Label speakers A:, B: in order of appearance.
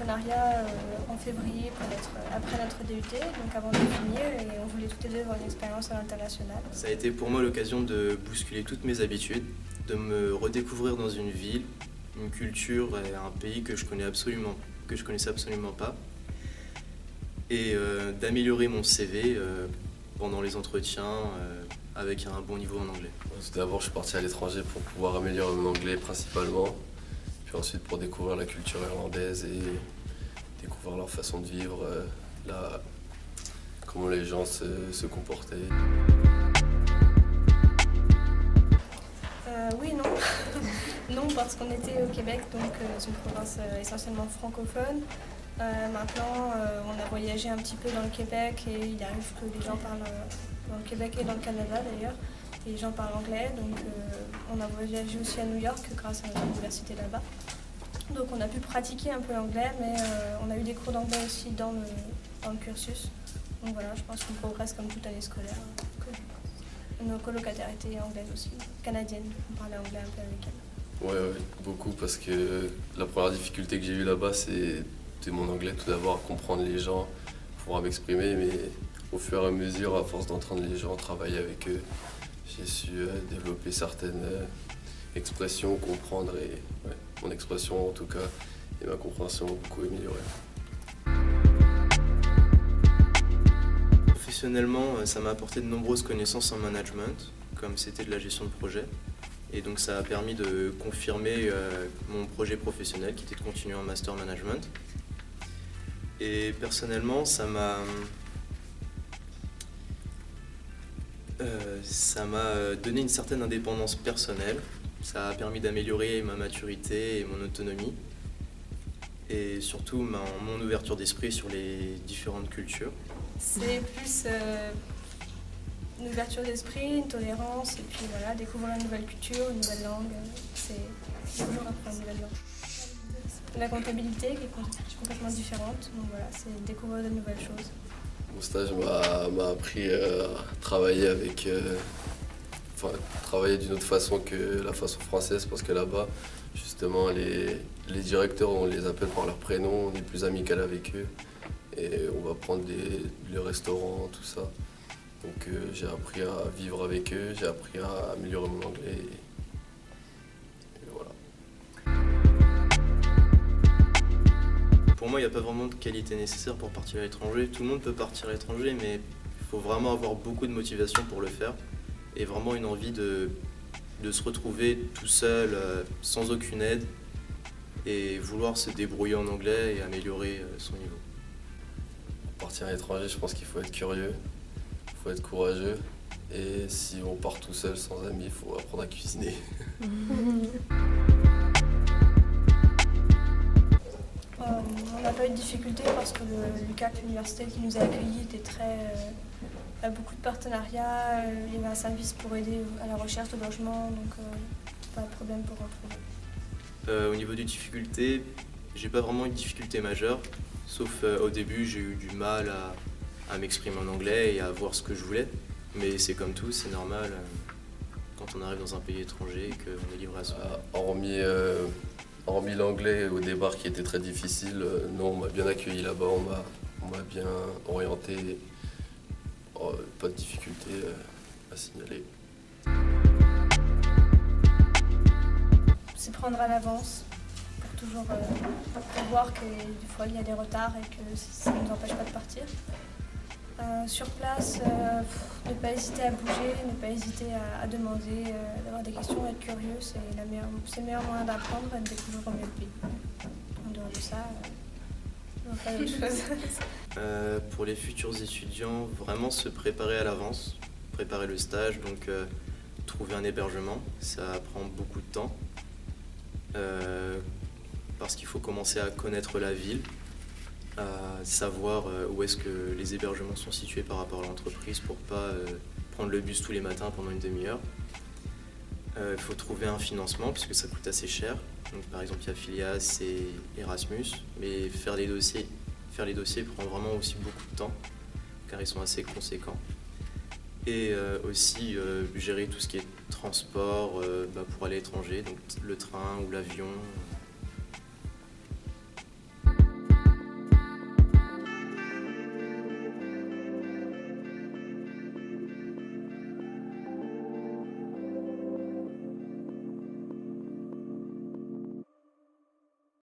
A: partenariat en février après notre DUT, donc avant de finir, et on voulait toutes les deux avoir une expérience à l'international.
B: Ça a été pour moi l'occasion de bousculer toutes mes habitudes, de me redécouvrir dans une ville, une culture et un pays que je connaissais absolument pas, et d'améliorer mon CV pendant les entretiens avec un bon niveau en anglais.
C: Tout d'abord, je suis parti à l'étranger pour pouvoir améliorer mon anglais principalement, puis ensuite pour découvrir la culture irlandaise et découvrir leur façon de vivre, comment les gens se comportaient.
A: Oui, non. Non, parce qu'on était au Québec, donc c'est une province essentiellement francophone. Maintenant, on a voyagé un petit peu dans le Québec et il arrive que les gens parlent, dans le Québec et dans le Canada d'ailleurs, et les gens parlent anglais. Donc on a voyagé aussi à New York grâce à notre université là-bas. Donc on a pu pratiquer un peu l'anglais, mais on a eu des cours d'anglais aussi dans le cursus. Donc voilà, je pense qu'on progresse comme toute année scolaire. Nos colocataires étaient anglaises aussi, canadiennes. On parlait anglais un peu avec elles.
C: Ouais, beaucoup, parce que la première difficulté que j'ai eue là-bas, c'était mon anglais. Tout d'abord, à comprendre les gens, pouvoir m'exprimer, mais au fur et à mesure, à force d'entendre les gens, travailler avec eux, j'ai su développer certaines expressions, comprendre, et mon expression en tout cas, et ma compréhension ont beaucoup amélioré.
B: Professionnellement, ça m'a apporté de nombreuses connaissances en management, comme c'était de la gestion de projet. Et donc ça a permis de confirmer mon projet professionnel qui était de continuer en master management. Et personnellement, ça m'a donné une certaine indépendance personnelle. Ça a permis d'améliorer ma maturité et mon autonomie. Et surtout mon ouverture d'esprit sur les différentes cultures.
A: C'est plus une ouverture d'esprit, une tolérance, et puis voilà, découvrir une nouvelle culture, une nouvelle langue. C'est toujours apprendre une nouvelle langue. La comptabilité qui est complètement différente, donc voilà, c'est découvrir de nouvelles choses.
C: Mon stage m'a appris à travailler travailler d'une autre façon que la façon française, parce que là-bas, justement, les directeurs, on les appelle par leur prénom, on est plus amical avec eux et on va prendre les restaurants, tout ça. Donc j'ai appris à vivre avec eux, j'ai appris à améliorer mon anglais et voilà.
B: Pour moi, il n'y a pas vraiment de qualité nécessaire pour partir à l'étranger. Tout le monde peut partir à l'étranger, mais il faut vraiment avoir beaucoup de motivation pour le faire et vraiment une envie de se retrouver tout seul, sans aucune aide, et vouloir se débrouiller en anglais et améliorer son niveau.
C: Pour partir à l'étranger, je pense qu'il faut être curieux, il faut être courageux, et si on part tout seul sans amis, il faut apprendre à cuisiner.
A: On n'a pas eu de difficultés parce que l'UQAC, l'université qui nous a accueillis, était a beaucoup de partenariats. Il y avait un service pour aider à la recherche de logement, donc pas de problème pour en trouver.
B: Au niveau des difficultés, j'ai pas vraiment eu de difficultés majeures, sauf au début j'ai eu du mal à m'exprimer en anglais et à voir ce que je voulais. Mais c'est comme tout, c'est normal quand on arrive dans un pays étranger et qu'on est livré à soi.
C: Hormis l'anglais au départ qui était très difficile, non, on m'a bien accueilli là-bas, on m'a bien orienté. Pas de difficulté à signaler.
A: C'est prendre à l'avance pour toujours voir que des fois il y a des retards et que ça ne nous empêche pas de partir. Sur place, ne pas hésiter à bouger, ne pas hésiter à demander, d'avoir des questions, être curieux, c'est le meilleur moyen d'apprendre et de découvrir au mieux le pays. En dehors de ça, on va pas d'autre chose.
B: Pour les futurs étudiants, vraiment se préparer à l'avance, préparer le stage, donc trouver un hébergement, ça prend beaucoup de temps parce qu'il faut commencer à connaître la ville, à savoir où est-ce que les hébergements sont situés par rapport à l'entreprise pour pas prendre le bus tous les matins pendant une demi-heure. Il faut trouver un financement puisque ça coûte assez cher. Donc, par exemple, il y a Filias et Erasmus, mais faire les dossiers prend vraiment aussi beaucoup de temps car ils sont assez conséquents. Et aussi gérer tout ce qui est transport pour aller à l'étranger, donc le train ou l'avion.